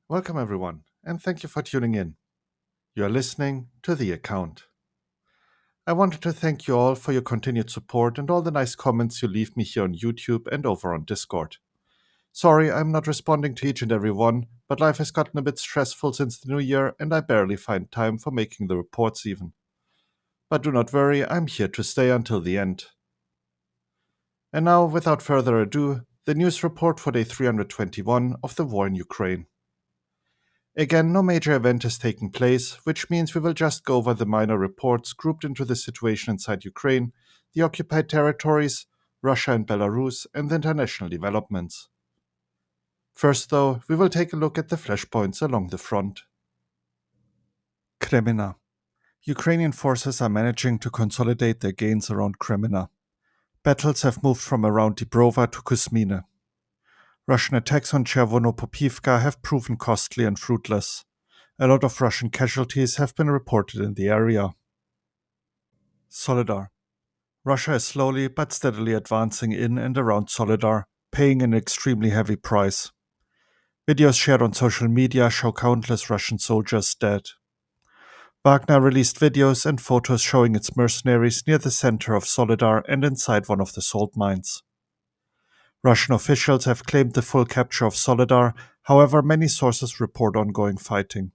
Welcome, everyone, and thank you for tuning in. You are listening to The Account. I wanted to thank you all for your continued support and all the nice comments you leave me here on YouTube and over on Discord. Sorry, I'm not responding to each and every one, but life has gotten a bit stressful since the new year and I barely find time for making the reports even. But do not worry, I'm here to stay until the end. And now, without further ado, the news report for day 321 of the war in Ukraine. Again, no major event is taking place, which means we will just go over the minor reports grouped into the situation inside Ukraine, the occupied territories, Russia and Belarus, and the international developments. First, though, we will take a look at the flashpoints along the front. Kremina. Ukrainian forces are managing to consolidate their gains around Kremina. Battles have moved from around Dibrova to Kuzmine. Russian attacks on Chervono-Popivka have proven costly and fruitless. A lot of Russian casualties have been reported in the area. Soledar. Russia is slowly but steadily advancing in and around Soledar, paying an extremely heavy price. Videos shared on social media show countless Russian soldiers dead. Wagner released videos and photos showing its mercenaries near the center of Soledar and inside one of the salt mines. Russian officials have claimed the full capture of Soledar, however, many sources report ongoing fighting.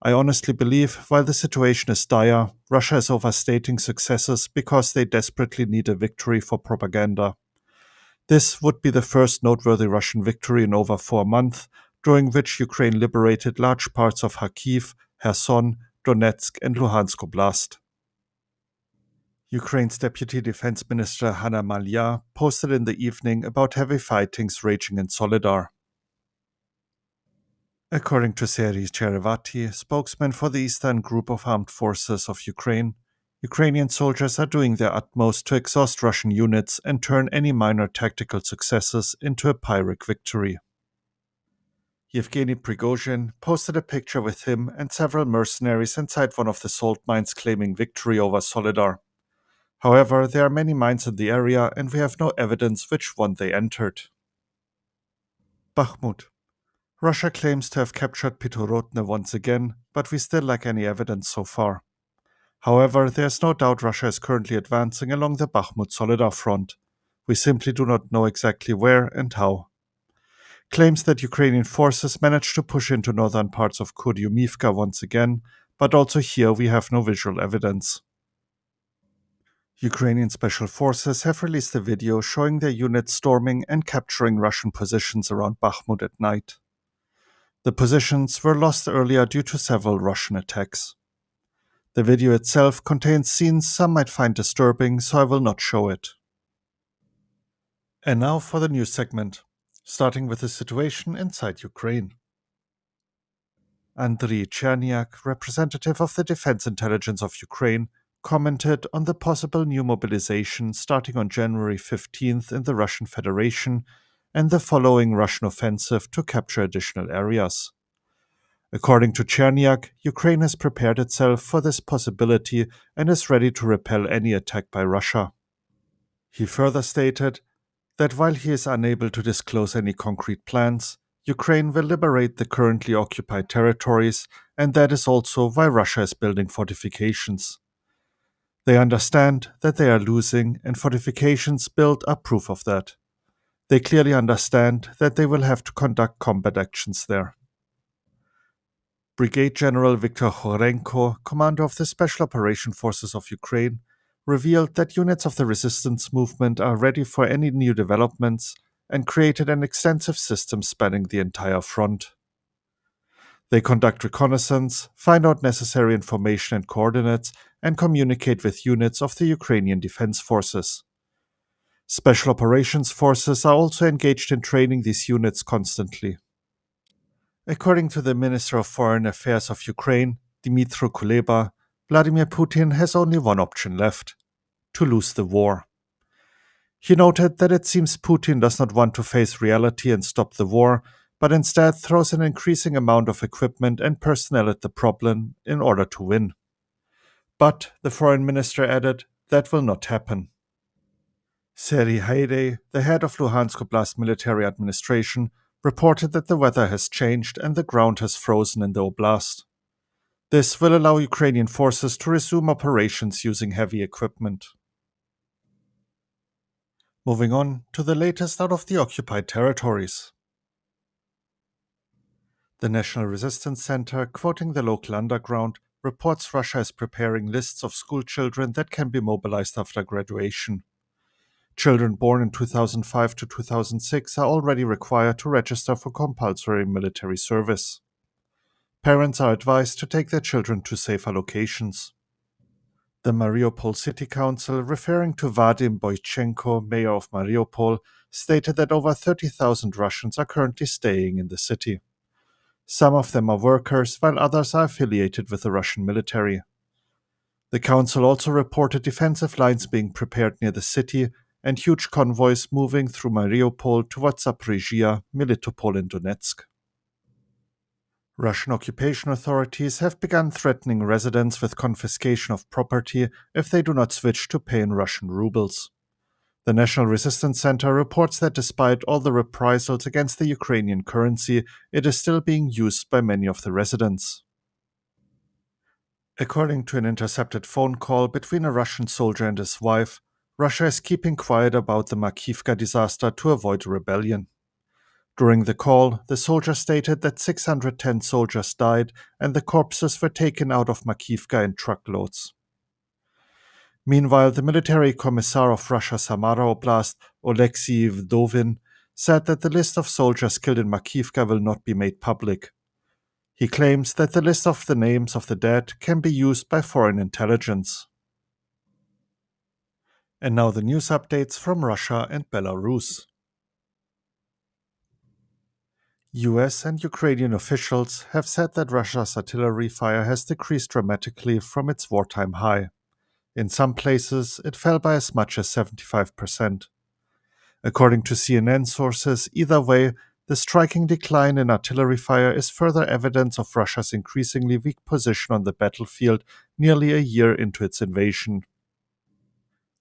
I honestly believe, while the situation is dire, Russia is overstating successes because they desperately need a victory for propaganda. This would be the first noteworthy Russian victory in over 4 months, during which Ukraine liberated large parts of Kharkiv, Kherson, Donetsk, and Luhansk Oblast. Ukraine's Deputy Defense Minister Hanna Maliar posted in the evening about heavy fightings raging in Soledar. According to Serhiy Cherevati, spokesman for the Eastern Group of Armed Forces of Ukraine, Ukrainian soldiers are doing their utmost to exhaust Russian units and turn any minor tactical successes into a Pyrrhic victory. Yevgeny Prigozhin posted a picture with him and several mercenaries inside one of the salt mines claiming victory over Soledar. However, there are many mines in the area and we have no evidence which one they entered. Bakhmut. Russia claims to have captured Pitorodne once again, but we still lack any evidence so far. However, there is no doubt Russia is currently advancing along the Bakhmut-Soledar front. We simply do not know exactly where and how. Claims that Ukrainian forces managed to push into northern parts of Makiivka once again, but also here we have no visual evidence. Ukrainian special forces have released a video showing their units storming and capturing Russian positions around Bakhmut at night. The positions were lost earlier due to several Russian attacks. The video itself contains scenes some might find disturbing, so I will not show it. And now for the news segment, starting with the situation inside Ukraine. Andriy Chernyak, representative of the Defense Intelligence of Ukraine, commented on the possible new mobilization starting on January 15th in the Russian Federation and the following Russian offensive to capture additional areas. According to Chernyak, Ukraine has prepared itself for this possibility and is ready to repel any attack by Russia. He further stated that while he is unable to disclose any concrete plans, Ukraine will liberate the currently occupied territories, and that is also why Russia is building fortifications. They understand that they are losing, and fortifications built are proof of that. They clearly understand that they will have to conduct combat actions there. Brigade General Viktor Horenko, commander of the Special Operation Forces of Ukraine, revealed that units of the resistance movement are ready for any new developments and created an extensive system spanning the entire front. They conduct reconnaissance, find out necessary information and coordinates, and communicate with units of the Ukrainian Defense Forces. Special Operations Forces are also engaged in training these units constantly. According to the Minister of Foreign Affairs of Ukraine, Dmytro Kuleba, Vladimir Putin has only one option left: to lose the war. He noted that it seems Putin does not want to face reality and stop the war, but instead throws an increasing amount of equipment and personnel at the problem in order to win. But, the foreign minister added, that will not happen. Serhiy Haidai, the head of Luhansk Oblast military administration, reported that the weather has changed and the ground has frozen in the oblast. This will allow Ukrainian forces to resume operations using heavy equipment. Moving on to the latest out of the occupied territories. The National Resistance Center, quoting the local underground, reports Russia is preparing lists of schoolchildren that can be mobilized after graduation. Children born in 2005 to 2006 are already required to register for compulsory military service. Parents are advised to take their children to safer locations. The Mariupol City Council, referring to Vadim Boychenko, mayor of Mariupol, stated that over 30,000 Russians are currently staying in the city. Some of them are workers, while others are affiliated with the Russian military. The council also reported defensive lines being prepared near the city and huge convoys moving through Mariupol towards Zaporizhia, Melitopol, and Donetsk. Russian occupation authorities have begun threatening residents with confiscation of property if they do not switch to pay in Russian rubles. The National Resistance Center reports that despite all the reprisals against the Ukrainian currency, it is still being used by many of the residents. According to an intercepted phone call between a Russian soldier and his wife, Russia is keeping quiet about the Makiivka disaster to avoid a rebellion. During the call, the soldier stated that 610 soldiers died and the corpses were taken out of Makiivka in truckloads. Meanwhile, the military commissar of Russia's Samara Oblast, Oleksiy Vdovin, said that the list of soldiers killed in Makiivka will not be made public. He claims that the list of the names of the dead can be used by foreign intelligence. And now the news updates from Russia and Belarus. US and Ukrainian officials have said that Russia's artillery fire has decreased dramatically from its wartime high. In some places, it fell by as much as 75%. According to CNN sources, either way, the striking decline in artillery fire is further evidence of Russia's increasingly weak position on the battlefield nearly a year into its invasion.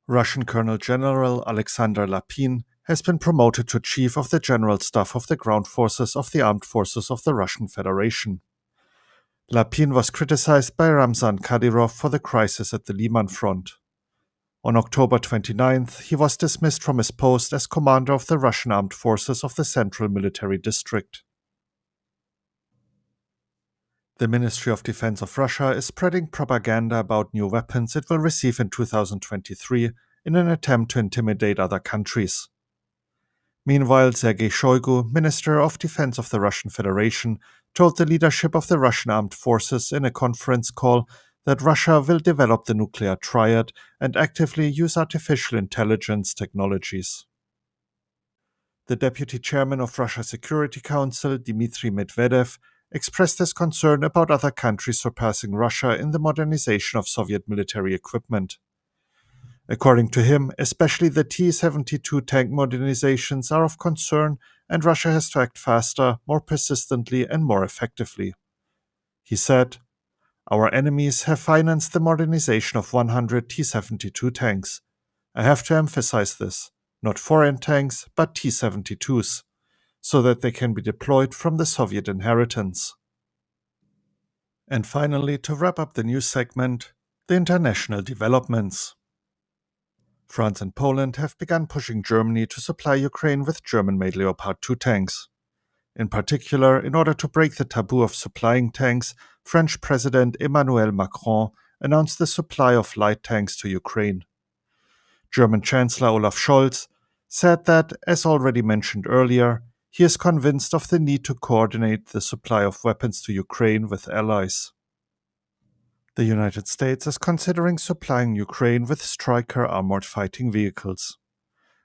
Russian Colonel General Alexander Lapin has been promoted to Chief of the General Staff of the Ground Forces of the Armed Forces of the Russian Federation. Lapin was criticized by Ramzan Kadyrov for the crisis at the Liman front. On October 29th, he was dismissed from his post as commander of the Russian Armed Forces of the Central Military District. The Ministry of Defense of Russia is spreading propaganda about new weapons it will receive in 2023 in an attempt to intimidate other countries. Meanwhile, Sergei Shoigu, Minister of Defense of the Russian Federation, told the leadership of the Russian Armed Forces in a conference call that Russia will develop the nuclear triad and actively use artificial intelligence technologies. The deputy chairman of Russia's Security Council, Dmitry Medvedev, expressed his concern about other countries surpassing Russia in the modernization of Soviet military equipment. According to him, especially the T-72 tank modernizations are of concern, and Russia has to act faster, more persistently, and more effectively. He said, "Our enemies have financed the modernization of 100 T-72 tanks. I have to emphasize this, not foreign tanks, but T-72s, so that they can be deployed from the Soviet inheritance." And finally, to wrap up the news segment, the international developments. France and Poland have begun pushing Germany to supply Ukraine with German-made Leopard 2 tanks. In particular, in order to break the taboo of supplying tanks, French President Emmanuel Macron announced the supply of light tanks to Ukraine. German Chancellor Olaf Scholz said that, as already mentioned earlier, he is convinced of the need to coordinate the supply of weapons to Ukraine with allies. The United States is considering supplying Ukraine with Stryker armored fighting vehicles.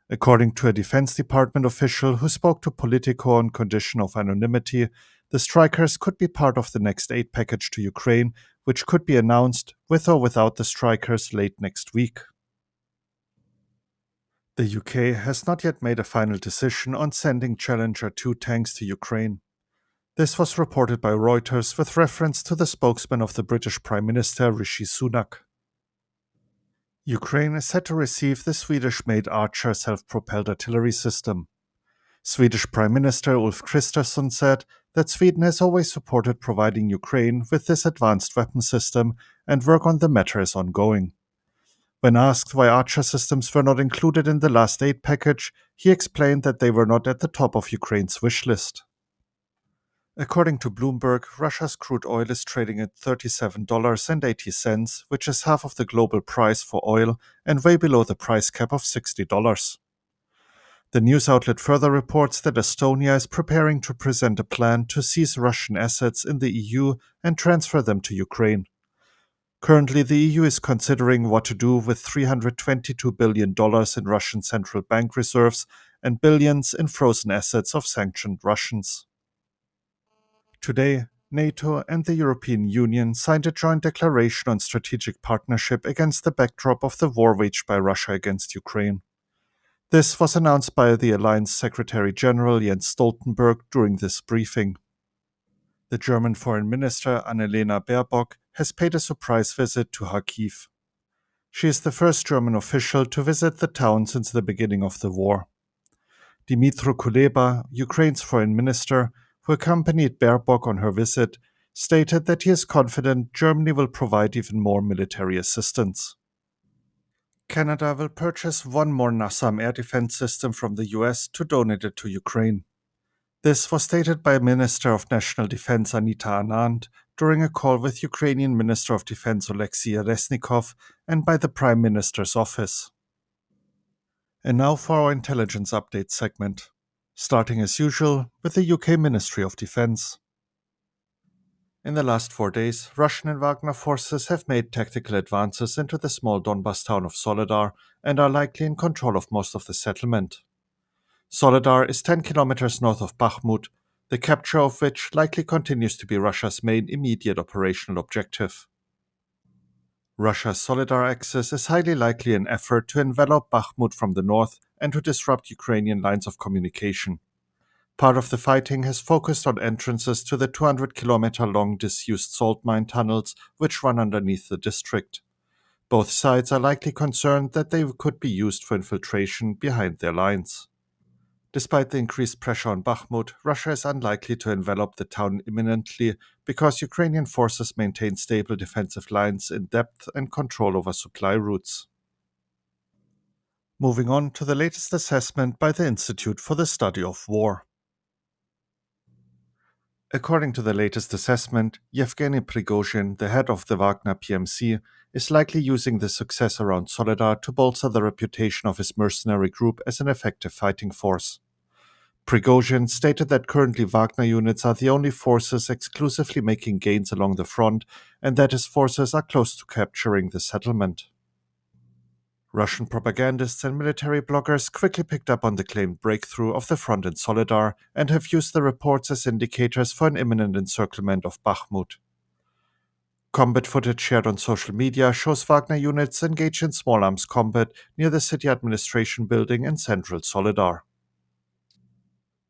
According to a Defense Department official who spoke to Politico on condition of anonymity, the Strykers could be part of the next aid package to Ukraine, which could be announced with or without the Strykers late next week. The UK has not yet made a final decision on sending Challenger 2 tanks to Ukraine. This was reported by Reuters with reference to the spokesman of the British Prime Minister Rishi Sunak. Ukraine is set to receive the Swedish-made Archer self-propelled artillery system. Swedish Prime Minister Ulf Kristersson said that Sweden has always supported providing Ukraine with this advanced weapon system, and work on the matter is ongoing. When asked why Archer systems were not included in the last aid package, he explained that they were not at the top of Ukraine's wish list. According to Bloomberg, Russia's crude oil is trading at $37.80, which is half of the global price for oil and way below the price cap of $60. The news outlet further reports that Estonia is preparing to present a plan to seize Russian assets in the EU and transfer them to Ukraine. Currently, the EU is considering what to do with $322 billion in Russian central bank reserves and billions in frozen assets of sanctioned Russians. Today, NATO and the European Union signed a joint declaration on strategic partnership against the backdrop of the war waged by Russia against Ukraine. This was announced by the Alliance Secretary General Jens Stoltenberg during this briefing. The German Foreign Minister Annalena Bärbock has paid a surprise visit to Kharkiv. She is the first German official to visit the town since the beginning of the war. Dmytro Kuleba, Ukraine's foreign minister, who accompanied Bärbock on her visit, stated that he is confident Germany will provide even more military assistance. Canada will purchase one more NASAM air defense system from the US to donate it to Ukraine. This was stated by Minister of National Defense Anita Anand during a call with Ukrainian Minister of Defense Oleksiy Reznikov and by the Prime Minister's office. And now for our intelligence update segment, starting as usual with the UK Ministry of Defense. In the last 4 days, Russian and Wagner forces have made tactical advances into the small Donbas town of Soledar and are likely in control of most of the settlement. Soledar is 10 kilometers north of Bakhmut, the capture of which likely continues to be Russia's main immediate operational objective. Russia's Soledar axis is highly likely an effort to envelop Bakhmut from the north and to disrupt Ukrainian lines of communication. Part of the fighting has focused on entrances to the 200-kilometer-long disused salt mine tunnels which run underneath the district. Both sides are likely concerned that they could be used for infiltration behind their lines. Despite the increased pressure on Bakhmut, Russia is unlikely to envelop the town imminently because Ukrainian forces maintain stable defensive lines in depth and control over supply routes. Moving on to the latest assessment by the Institute for the Study of War. According to the latest assessment, Yevgeny Prigozhin, the head of the Wagner PMC, is likely using the success around Soledar to bolster the reputation of his mercenary group as an effective fighting force. Prigozhin stated that currently Wagner units are the only forces exclusively making gains along the front and that his forces are close to capturing the settlement. Russian propagandists and military bloggers quickly picked up on the claimed breakthrough of the front in Soledar and have used the reports as indicators for an imminent encirclement of Bakhmut. Combat footage shared on social media shows Wagner units engaged in small arms combat near the city administration building in central Soledar.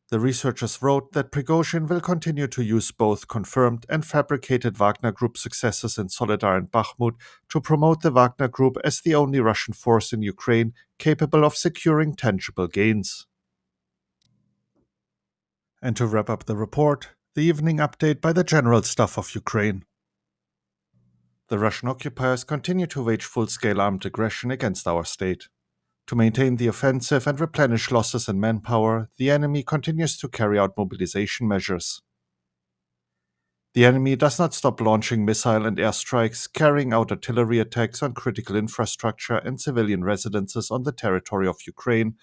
The researchers wrote that Prigozhin will continue to use both confirmed and fabricated Wagner Group successes in Soledar and Bakhmut to promote the Wagner Group as the only Russian force in Ukraine capable of securing tangible gains. And to wrap up the report, the evening update by the General Staff of Ukraine. The Russian occupiers continue to wage full-scale armed aggression against our state. To maintain the offensive and replenish losses in manpower, the enemy continues to carry out mobilization measures. The enemy does not stop launching missile and airstrikes, carrying out artillery attacks on critical infrastructure and civilian residences on the territory of Ukraine,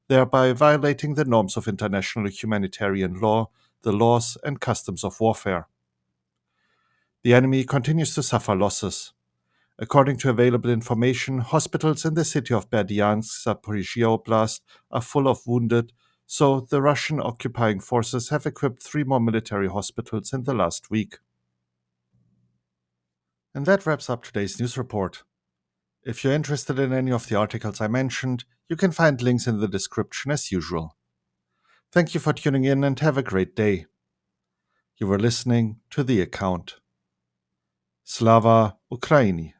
thereby violating the norms of international humanitarian law, the laws and customs of warfare. The enemy continues to suffer losses. According to available information, hospitals in the city of Berdyansk, Zaporizhia Oblast, are full of wounded, so the Russian occupying forces have equipped 3 more military hospitals in the last week. And that wraps up today's news report. If you're interested in any of the articles I mentioned, you can find links in the description as usual. Thank you for tuning in and have a great day. You were listening to The Account. Slava Ukraini.